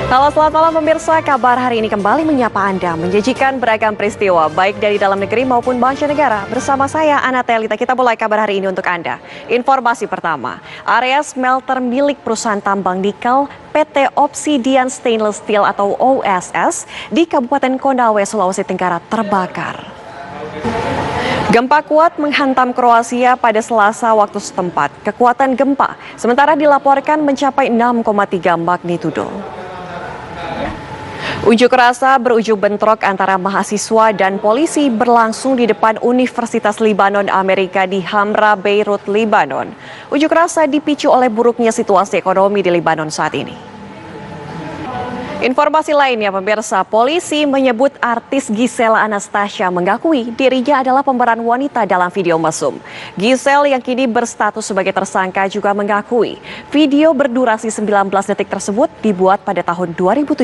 Halo, selamat malam pemirsa. Kabar hari ini kembali menyapa Anda, menyajikan beragam peristiwa baik dari dalam negeri maupun mancanegara. Bersama saya Ana Telita, kita mulai kabar hari ini untuk Anda. Informasi pertama, area smelter milik perusahaan tambang nikel PT Obsidian Stainless Steel atau OSS di Kabupaten Konawe, Sulawesi Tenggara terbakar. Gempa kuat menghantam Kroasia pada Selasa waktu setempat. Kekuatan gempa sementara dilaporkan mencapai 6,3 magnitudo. Unjuk rasa berujung bentrok antara mahasiswa dan polisi berlangsung di depan Universitas Libanon Amerika di Hamra, Beirut, Libanon. Unjuk rasa dipicu oleh buruknya situasi ekonomi di Libanon saat ini. Informasi lainnya pemirsa, polisi menyebut artis Giselle Anastasia mengakui dirinya adalah pemeran wanita dalam video mesum. Giselle yang kini berstatus sebagai tersangka juga mengakui video berdurasi 19 detik tersebut dibuat pada tahun 2017.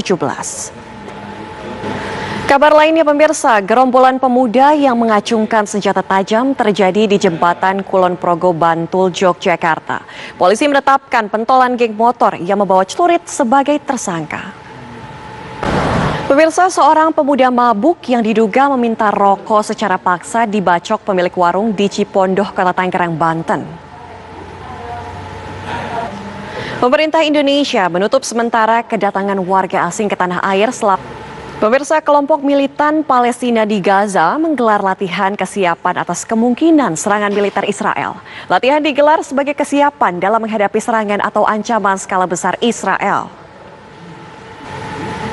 Kabar lainnya pemirsa, gerombolan pemuda yang mengacungkan senjata tajam terjadi di jembatan Kulon Progo, Bantul, Yogyakarta. Polisi menetapkan pentolan geng motor yang membawa celurit sebagai tersangka. Pemirsa, seorang pemuda mabuk yang diduga meminta rokok secara paksa dibacok pemilik warung di Cipondoh, Kota Tangerang, Banten. Pemerintah Indonesia menutup sementara kedatangan warga asing ke tanah air Pemirsa, kelompok militan Palestina di Gaza menggelar latihan kesiapan atas kemungkinan serangan militer Israel. Latihan digelar sebagai kesiapan dalam menghadapi serangan atau ancaman skala besar Israel.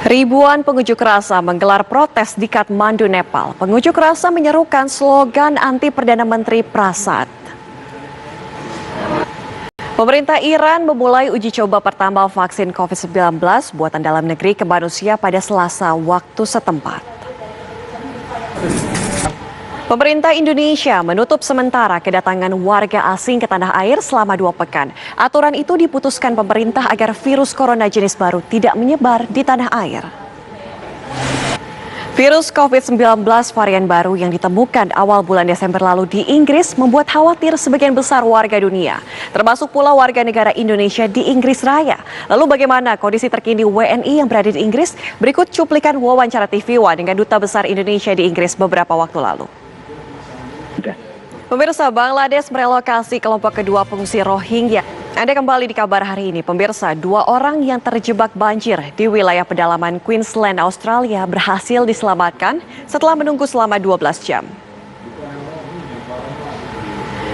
Ribuan pengunjuk rasa menggelar protes di Kathmandu, Nepal. Pengunjuk rasa menyerukan slogan anti Perdana Menteri Prasad. Pemerintah Iran memulai uji coba pertama vaksin COVID-19 buatan dalam negeri ke manusia pada Selasa waktu setempat. Pemerintah Indonesia menutup sementara kedatangan warga asing ke tanah air selama 2 pekan. Aturan itu diputuskan pemerintah agar virus corona jenis baru tidak menyebar di tanah air. Virus COVID-19 varian baru yang ditemukan awal bulan Desember lalu di Inggris membuat khawatir sebagian besar warga dunia, termasuk pula warga negara Indonesia di Inggris Raya. Lalu bagaimana kondisi terkini WNI yang berada di Inggris? Berikut cuplikan wawancara TV One dengan Duta Besar Indonesia di Inggris beberapa waktu lalu. Pemirsa, Bangladesh merelokasi kelompok kedua pengungsi Rohingya. Anda kembali di kabar hari ini. Pemirsa, 2 orang yang terjebak banjir di wilayah pedalaman Queensland, Australia berhasil diselamatkan setelah menunggu selama 12 jam.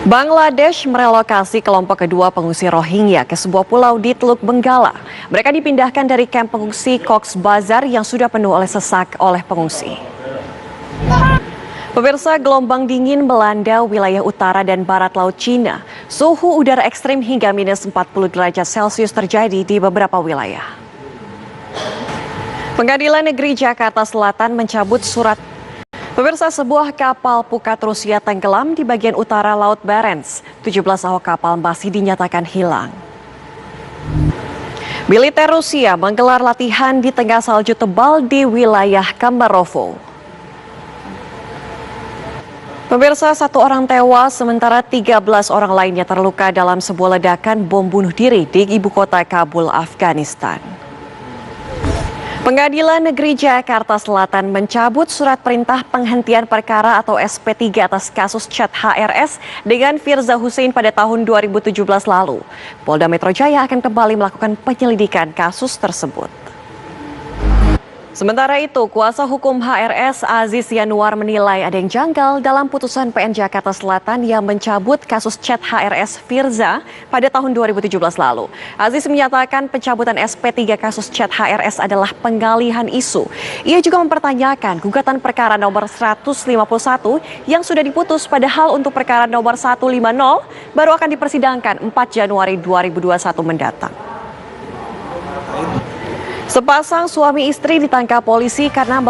Bangladesh merelokasi kelompok kedua pengungsi Rohingya ke sebuah pulau di Teluk Benggala. Mereka dipindahkan dari kamp pengungsi Cox's Bazar yang sudah penuh oleh sesak oleh pengungsi. Pemirsa, gelombang dingin melanda wilayah utara dan barat laut Cina. Suhu udara ekstrim hingga minus 40 derajat Celcius terjadi di beberapa wilayah. Pengadilan Negeri Jakarta Selatan mencabut surat. Pemirsa, sebuah kapal pukat Rusia tenggelam di bagian utara Laut Barents. 17 awak kapal masih dinyatakan hilang. Militer Rusia menggelar latihan di tengah salju tebal di wilayah Kemerovo. Pemirsa, 1 orang tewas sementara 13 orang lainnya terluka dalam sebuah ledakan bom bunuh diri di ibu kota Kabul, Afghanistan. Pengadilan Negeri Jakarta Selatan mencabut surat perintah penghentian perkara atau SP3 atas kasus chat HRS dengan Firza Hussein pada tahun 2017 lalu. Polda Metro Jaya akan kembali melakukan penyelidikan kasus tersebut. Sementara itu, kuasa hukum HRS Aziz Yanuar menilai ada yang janggal dalam putusan PN Jakarta Selatan yang mencabut kasus chat HRS Firza pada tahun 2017 lalu. Aziz menyatakan pencabutan SP3 kasus chat HRS adalah penggalihan isu. Ia juga mempertanyakan gugatan perkara nomor 151 yang sudah diputus, padahal untuk perkara nomor 150 baru akan dipersidangkan 4 Januari 2021 mendatang. Sepasang suami istri ditangkap polisi karena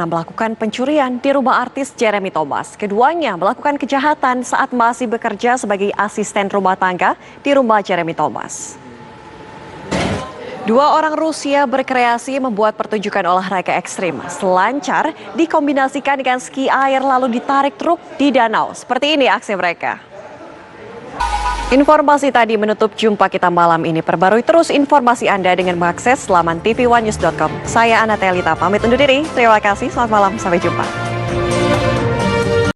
melakukan pencurian di rumah artis Jeremy Thomas. Keduanya melakukan kejahatan saat masih bekerja sebagai asisten rumah tangga di rumah Jeremy Thomas. 2 orang Rusia berkreasi membuat pertunjukan olahraga ekstrim. Selancar dikombinasikan dengan ski air lalu ditarik truk di danau. Seperti ini aksi mereka. Informasi tadi menutup jumpa kita malam ini. Perbarui terus informasi Anda dengan mengakses laman tv1news.com. Saya Anatelita pamit undur diri. Terima kasih, selamat malam, sampai jumpa.